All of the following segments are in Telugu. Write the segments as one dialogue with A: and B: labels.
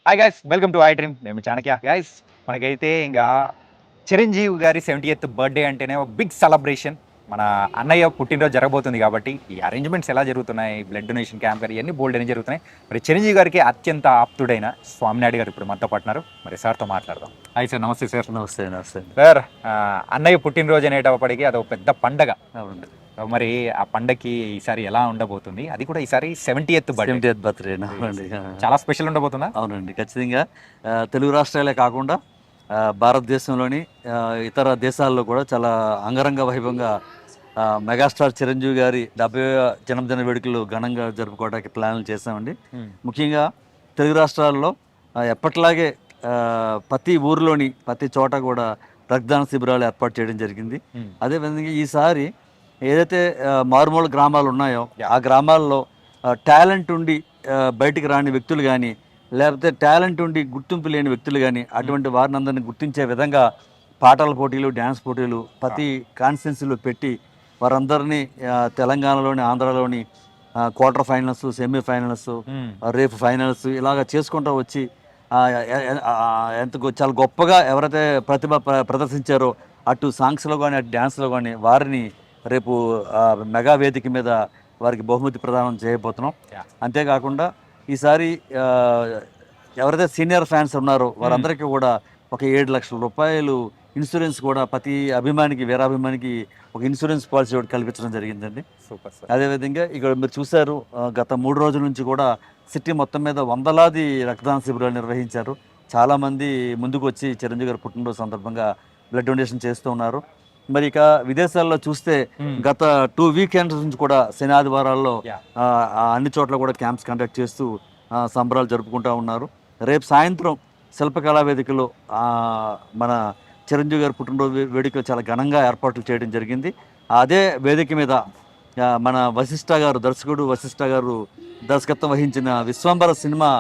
A: Hi guys, welcome to I dream. నేను చాణక్య. గైస్, మనకైతే ఇంకా చిరంజీవి గారి 70th బర్త్డే అంటేనే ఒక బిగ్ సెలబ్రేషన్. మన అన్నయ్య పుట్టినరోజు జరగబోతుంది కాబట్టి ఈ అరేంజ్మెంట్స్ ఎలా జరుగుతున్నాయి, బ్లడ్ డొనేషన్ క్యాంప్ గారు ఇవన్నీ బోల్డ్ అని జరుగుతున్నాయి. మరి చిరంజీవి గారికి అత్యంత ఆప్తుడైన స్వామినాయుడు గారు ఇప్పుడు మనతో పట్టున్నారు. మరి సార్తో మాట్లాడదాం. హాయ్ సార్, నమస్తే సార్.
B: నమస్తే నమస్తే
A: సార్, అన్నయ్య పుట్టినరోజు అనేటప్పటికీ అదొక పెద్ద పండగ.
B: అవునండి.
A: మరి ఆ పండగకి ఈసారి ఎలా ఉండబోతుంది, అది కూడా ఈసారి 70th
B: బర్త్డే అవునండి.
A: చాలా స్పెషల్ ఉండబోతుందా?
B: అవునండి, ఖచ్చితంగా. తెలుగు రాష్ట్రాలే కాకుండా భారతదేశంలోని ఇతర దేశాల్లో కూడా చాలా అంగరంగ వైభవంగా మెగాస్టార్ చిరంజీవి గారి 70వ జన్మదిన వేడుకలు ఘనంగా జరుపుకోవడానికి ప్లాన్లు చేశామండి. ముఖ్యంగా తెలుగు రాష్ట్రాల్లో ఎప్పట్లాగే ప్రతి ఊరిలోని ప్రతి చోట కూడా రక్తదాన శిబిరాలు ఏర్పాటు చేయడం జరిగింది. అదేవిధంగా ఈసారి ఏదైతే మారుమూల గ్రామాలు ఉన్నాయో ఆ గ్రామాల్లో టాలెంట్ ఉండి బయటికి రాని వ్యక్తులు కానీ, లేకపోతే టాలెంట్ ఉండి గుర్తింపు లేని వ్యక్తులు కానీ, అటువంటి వారిని అందరినీ గుర్తించే విధంగా పాటల పోటీలు, డ్యాన్స్ పోటీలు ప్రతి కాన్స్టిట్యున్సీలో పెట్టి వారందరినీ తెలంగాణలోని, ఆంధ్రాలోని క్వార్టర్ ఫైనల్స్, సెమీఫైనల్స్, రేపు ఫైనల్స్ ఇలాగ చేసుకుంటూ వచ్చి చాలా గొప్పగా ఎవరైతే ప్రతిభ ప్రదర్శించారో అటు సాంగ్స్లో కానీ అటు డ్యాన్స్లో కానీ వారిని రేపు మెగా వేదిక మీద వారికి బహుమతి ప్రదానం చేయబోతున్నాం. అంతేకాకుండా ఈసారి ఎవరైతే సీనియర్ ఫ్యాన్స్ ఉన్నారో వారందరికీ కూడా ఒక 7 లక్షల రూపాయలు ఇన్సూరెన్స్ కూడా ప్రతి అభిమానికి, వీరాభిమానికి ఒక ఇన్సూరెన్స్ పాలసీ ఒకటి కల్పించడం జరిగిందండి.
A: Super sir.
B: అదేవిధంగా ఇక్కడ మీరు చూశారు, గత 3 రోజుల నుంచి కూడా సిటీ మొత్తం మీద వందలాది రక్తదాన శిబిరాలు నిర్వహించారు. చాలామంది ముందుకు వచ్చి చిరంజీవి గారి పుట్టినరోజు సందర్భంగా బ్లడ్ డొనేషన్ చేస్తూ ఉన్నారు. మరి ఇక విదేశాల్లో చూస్తే గత 2 వీకెండ్స్ నుంచి కూడా శని ఆదివారాల్లో అన్ని చోట్ల కూడా క్యాంప్స్ కండక్ట్ చేస్తూ సంబరాలు జరుపుకుంటూ ఉన్నారు. రేపు సాయంత్రం శిల్పకళా వేదికలో మన చిరంజీవి గారి పుట్టినరోజు వేడుకలు చాలా ఘనంగా ఏర్పాట్లు చేయడం జరిగింది. అదే వేదిక మీద మన వశిష్ఠ గారు, దర్శకుడు వశిష్ఠ గారు దర్శకత్వం వహించిన విశ్వంబర సినిమా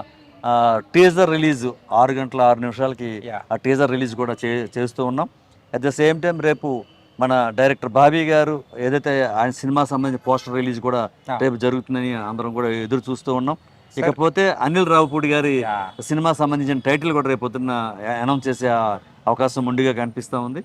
B: టీజర్ రిలీజ్ 6 గంటల 6 నిమిషాలకి ఆ టీజర్ రిలీజ్ కూడా చేస్తూ ఉన్నాం. అట్ ద సేమ్ టైం రేపు మన డైరెక్టర్ బాబీ గారు ఏదైతే ఆయన సినిమా సంబంధించిన పోస్టర్ రిలీజ్ కూడా రేపు జరుగుతుందని అందరం కూడా ఎదురు చూస్తూ ఉన్నాం. ఇకపోతే అనిల్ రావుపూడి గారి సినిమా సంబంధించిన టైటిల్ కూడా రేపు పొద్దున్న అనౌన్స్ చేసే అవకాశం ముందుగా కనిపిస్తూ ఉంది.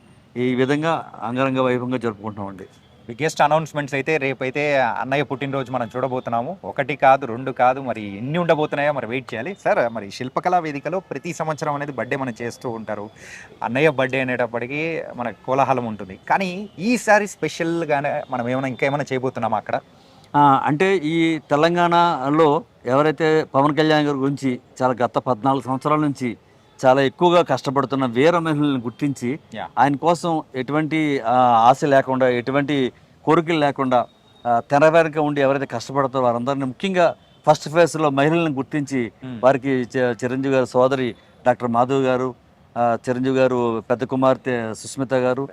B: ఈ విధంగా అంగరంగ వైభవంగా జరుపుకుంటామండి.
A: బిగ్గెస్ట్ అనౌన్స్మెంట్స్ అయితే రేపైతే అన్నయ్య పుట్టినరోజు మనం చూడబోతున్నాము. 1 కాదు, 2 కాదు, మరి ఎన్ని ఉండబోతున్నాయో మరి వెయిట్ చేయాలి. సార్, మరి శిల్పకళా వేదికలో ప్రతి సంవత్సరం అనేది బర్త్డే మనం చేస్తూ ఉంటారు. అన్నయ్య బర్త్డే అనేటప్పటికీ మనకు కోలాహలం ఉంటుంది. కానీ ఈసారి స్పెషల్గానే మనం ఇంకేమైనా చేయబోతున్నామా అక్కడ?
B: అంటే ఈ తెలంగాణలో ఎవరైతే పవన్ కళ్యాణ్ గారి గురించి చాలా గత 14 సంవత్సరాల నుంచి చాలా ఎక్కువగా కష్టపడుతున్న వీర మహిళలను గుర్తించి ఆయన కోసం ఎటువంటి ఆశ లేకుండా, ఎటువంటి కోరికలు లేకుండా తెర వెనుక ఉండి ఎవరైతే కష్టపడతారో వారందరినీ, ముఖ్యంగా ఫస్ట్ ఫేజ్లో మహిళలను గుర్తించి వారికి చిరంజీవి గారి సోదరి డాక్టర్ మాధవ్ గారు, చిరంజీవి గారు పెద్ద కుమార్తె సుస్మిత గారు,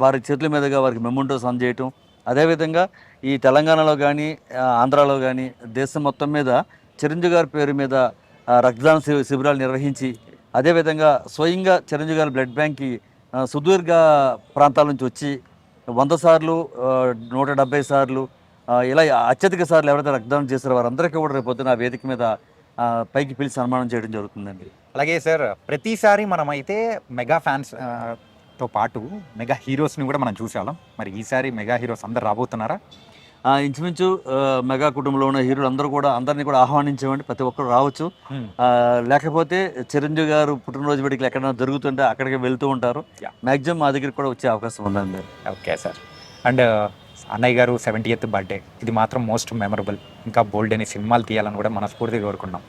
B: వారి చేతుల మీదుగా వారికి మెమోంటోస్ అందజేయటం. అదేవిధంగా ఈ తెలంగాణలో కానీ ఆంధ్రాలో కానీ దేశం మొత్తం మీద చిరంజీవి గారి పేరు మీద రక్తదాన శిబిరాలు నిర్వహించి, అదేవిధంగా స్వయంగా చిరంజీవి గారి బ్లడ్ బ్యాంక్కి సుదీర్ఘ ప్రాంతాల నుంచి వచ్చి 100 సార్లు, 170 సార్లు ఇలా అత్యధిక సార్లు ఎవరైతే రక్తదానం చేస్తారో వారందరికీ కూడా రేపు పొద్దున ఆ వేదిక మీద పైకి పిలిచి సన్మానం చేయడం జరుగుతుందండి.
A: అలాగే సార్, ప్రతిసారి మనమైతే మెగా ఫ్యాన్స్ తో పాటు మెగా హీరోస్ని కూడా మనం చూసేవాళ్ళం. మరి ఈసారి మెగా హీరోస్ అందరు రాబోతున్నారా?
B: ఇంచుమించు మెగా కుటుంబంలో ఉన్న హీరోలు అందరినీ కూడా ఆహ్వానించామండి. ప్రతి ఒక్కరు రావచ్చు. లేకపోతే చిరంజీవి గారు పుట్టినరోజు వేడుకలు ఎక్కడైనా జరుగుతుంటే అక్కడికి వెళ్తూ ఉంటారు. మ్యాక్సిమం మా దగ్గరికి కూడా వచ్చే అవకాశం ఉందండి.
A: Okay sir. అండ్ అన్నయ్య గారు 70th బర్త్డే, ఇది మాత్రం మోస్ట్ మెమరబుల్. ఇంకా బోల్డ్ అనే సినిమాలు తీయాలని కూడా మనస్ఫూర్తిగా కోరుకున్నాం.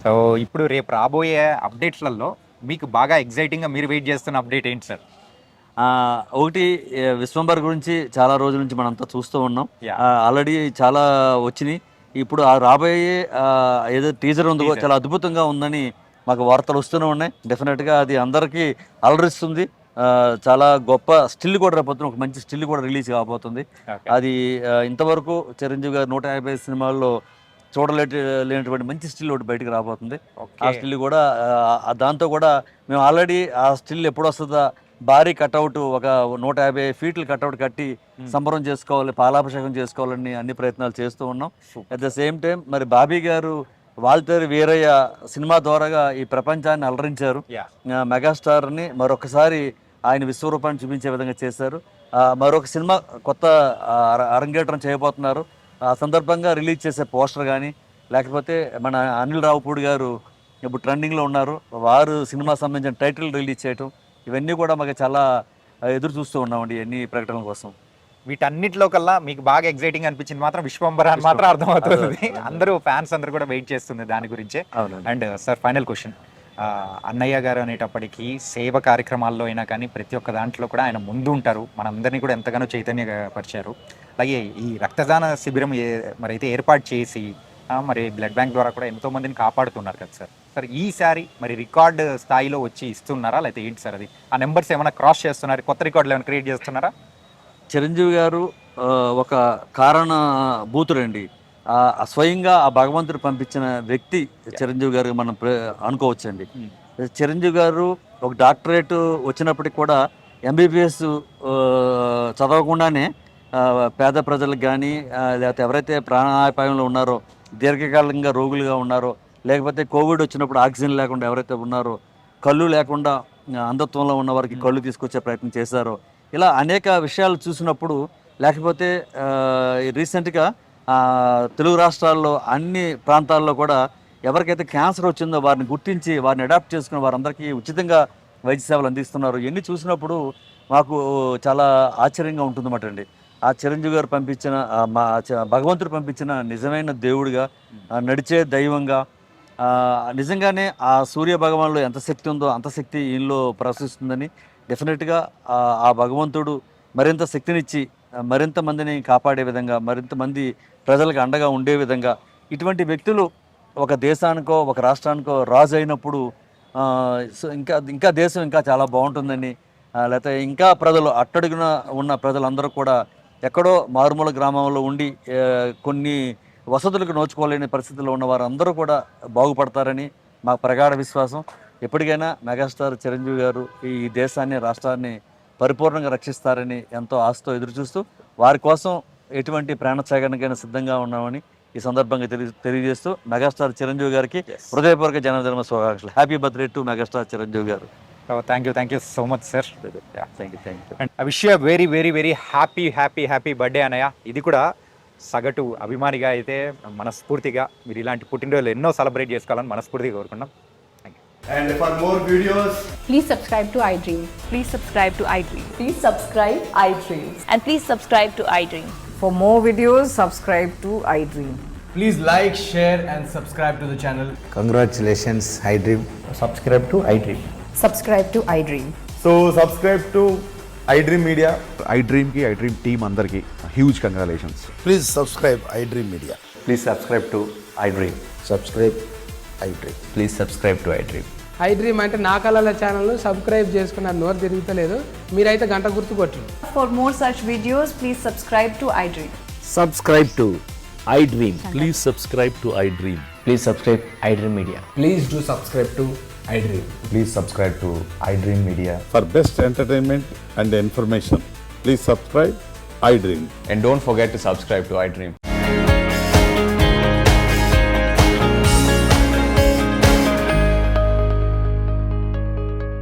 A: సో ఇప్పుడు రేపు రాబోయే అప్డేట్స్లలో మీకు బాగా ఎగ్జైటింగ్గా మీరు వెయిట్ చేస్తున్న అప్డేట్ ఏంటి సార్?
B: ఒకటి, విశ్వంబర్ గురించి చాలా రోజుల నుంచి మనంతా చూస్తూ ఉన్నాం. ఆల్రెడీ చాలా వచ్చినాయి. ఇప్పుడు రాబోయే ఏదో టీజర్ ఉందో చాలా అద్భుతంగా ఉందని మాకు వార్తలు వస్తూనే ఉన్నాయి. డెఫినెట్గా అది అందరికీ అలరిస్తుంది. చాలా గొప్ప స్టిల్ కూడా రేపొద్దున ఒక మంచి స్టిల్ కూడా రిలీజ్ కాబోతుంది. అది ఇంతవరకు చిరంజీవి గారు 150 సినిమాల్లో చూడలేనటువంటి మంచి స్టిల్ ఒకటి బయటకు రాబోతుంది. ఆ స్టిల్ కూడా దాంతో కూడా మేము ఆల్రెడీ ఆ స్టిల్ ఎప్పుడు వస్తుందా, భారీ కట్అవుట్ ఒక 150 ఫీట్లు కట్అవుట్ కట్టి సంబరం చేసుకోవాలి, పాలాభిషేకం చేసుకోవాలని అన్ని ప్రయత్నాలు చేస్తూ ఉన్నాం. అట్ ద సేమ్ టైం మరి బాబీ గారు వాల్తేరు వీరయ్య సినిమా ద్వారాగా ఈ ప్రపంచాన్ని అలరించారు. మెగాస్టార్ని మరొకసారి ఆయన విశ్వరూపాన్ని చూపించే విధంగా చేశారు. మరొక సినిమా కొత్త అరంగేట్రం చేయబోతున్నారు. ఆ సందర్భంగా రిలీజ్ చేసే పోస్టర్ కానీ, లేకపోతే మన అనిల్ రావుపూడి గారు ఇప్పుడు ట్రెండింగ్లో ఉన్నారు, వారు సినిమా సంబంధించిన టైటిల్ రిలీజ్ చేయటం, ఇవన్నీ కూడా మాకు చాలా ఎదురు చూస్తూ ఉన్నామండి అన్ని ప్రకటనల కోసం.
A: వీటన్నిటిలో కల్లా మీకు బాగా ఎగ్జైటింగ్ అనిపించింది మాత్రం విశ్వంబర అని మాత్రం అర్థమవుతుంది. అందరూ ఫ్యాన్స్ అందరూ కూడా వెయిట్ చేస్తుంది దాని గురించే. అండ్ సార్, ఫైనల్ క్వశ్చన్, అన్నయ్య గారు అనేటప్పటికీ సేవ కార్యక్రమాల్లో అయినా కానీ ప్రతి ఒక్క దాంట్లో కూడా ఆయన ముందు ఉంటారు, మనందరినీ కూడా ఎంతగానో చైతన్యపరిచారు. అలాగే ఈ రక్తదాన శిబిరం మరి అయితే ఏర్పాటు చేసి మరి బ్లడ్ బ్యాంక్ ద్వారా కూడా ఎంతో మందిని కాపాడుతున్నారు కదా సార్. సార్ ఈసారి మరి రికార్డ్ స్థాయిలో వచ్చి ఇస్తున్నారా, లేకపోతే ఏంటి సార్ అది? ఆ నెంబర్స్ ఏమైనా క్రాస్ చేస్తున్నారు, కొత్త రికార్డులు ఏమైనా క్రియేట్ చేస్తున్నారా?
B: చిరంజీవి గారు ఒక కారణ భూతుడండి. స్వయంగా ఆ భగవంతుడు పంపించిన వ్యక్తి చిరంజీవి గారు మనం అనుకోవచ్చండి. చిరంజీవి గారు ఒక డాక్టరేట్ వచ్చినప్పటికి కూడా ఎంబీబీఎస్ చదవకుండానే పేద ప్రజలకు కానీ, లేకపోతే ఎవరైతే ప్రాణాపాయంలో ఉన్నారో, దీర్ఘకాలికంగా రోగులుగా ఉన్నారో, లేకపోతే కోవిడ్ వచ్చినప్పుడు ఆక్సిజన్ లేకుండా ఎవరైతే ఉన్నారో, కళ్ళు లేకుండా అంధత్వంలో ఉన్న వారికి కళ్ళు తీసుకొచ్చే ప్రయత్నం చేశారో, ఇలా అనేక విషయాలు చూసినప్పుడు, లేకపోతే రీసెంట్గా తెలుగు రాష్ట్రాల్లో అన్ని ప్రాంతాల్లో కూడా ఎవరికైతే క్యాన్సర్ వచ్చిందో వారిని గుర్తించి వారిని అడాప్ట్ చేసుకుని వారందరికీ ఉచితంగా వైద్య సేవలు అందిస్తున్నారు. ఇవన్నీ చూసినప్పుడు మాకు చాలా ఆశ్చర్యంగా ఉంటుందన్నమాట అండి. ఆ చిరంజీవి గారు పంపించిన భగవంతుడు పంపించిన నిజమైన దేవుడిగా, నడిచే దైవంగా, నిజంగానే ఆ సూర్య భగవాన్లో ఎంత శక్తి ఉందో అంత శక్తి ఈయనలో ప్రసరిస్తుందని డెఫినెట్గా ఆ భగవంతుడు మరింత శక్తినిచ్చి మరింత మందిని కాపాడే విధంగా, మరింత మంది ప్రజలకు అండగా ఉండే విధంగా, ఇటువంటి వ్యక్తులు ఒక దేశానికో ఒక రాష్ట్రానికో రాజు అయినప్పుడు ఇంకా దేశం ఇంకా చాలా బాగుంటుందని, లేకపోతే ఇంకా ప్రజలు అట్టడుగున ఉన్న ప్రజలందరూ కూడా ఎక్కడో మారుమూల గ్రామంలో ఉండి కొన్ని వసతులకు నోచుకోలేని పరిస్థితుల్లో ఉన్న వారందరూ కూడా బాగుపడతారని మా ప్రగాఢ విశ్వాసం. ఎప్పటికైనా మెగాస్టార్ చిరంజీవి గారు ఈ దేశాన్ని, రాష్ట్రాన్ని పరిపూర్ణంగా రక్షిస్తారని ఎంతో ఆశతో ఎదురుచూస్తూ వారి కోసం ఎటువంటి ప్రాణత్యాగానికైనా సిద్ధంగా ఉన్నామని ఈ సందర్భంగా తెలియజేస్తూ మెగాస్టార్ చిరంజీవి గారికి హృదయపూర్వక జన్మదిన శుభాకాంక్షలు. Happy birthday to megastar Chiranjeevi గారు.
A: Thank you so much sir.
B: Thank you.
A: And I wish you very very very happy birthday అన్నయ్య. ఇది కూడా సగటు అభిమానిగా అయితే మనస్ఫూర్తిగా మీరు ఇలాంటి పుట్టినరోజులు ఎన్నో సెలబ్రేట్ చేసుకోవాలని మనస్ఫూర్తిగా కోరుకున్నాం.
C: And for more videos,
D: please subscribe to iDream.
E: Please subscribe to iDream.
D: Please subscribe iDream.
E: And please subscribe to iDream.
D: For more videos, subscribe to iDream.
C: please like, share and subscribe to the channel.
F: Congratulations, iDream.
C: Subscribe to iDream.
D: Subscribe to iDream.
C: So subscribe to iDream Media.
G: iDream team andarki huge congratulations.
F: Please subscribe iDream Media.
H: Please subscribe to iDream.
F: Subscribe iDream.
H: Please subscribe to iDream.
I: iDream అంటే నా కళల ఛానల్ను సబ్స్క్రైబ్ చేసుకున్న నోరు తిరుగుతలేదు, మీరైతే గంట గుర్తు కొట్టండి.
D: For more such videos, please subscribe to iDream.
J: Subscribe to iDream. Please subscribe to iDream.
H: Please subscribe iDream Media.
C: Please do subscribe to iDream.
H: Please subscribe to iDream Media.
G: For best entertainment and information, please subscribe iDream.
H: And don't forget to subscribe to iDream.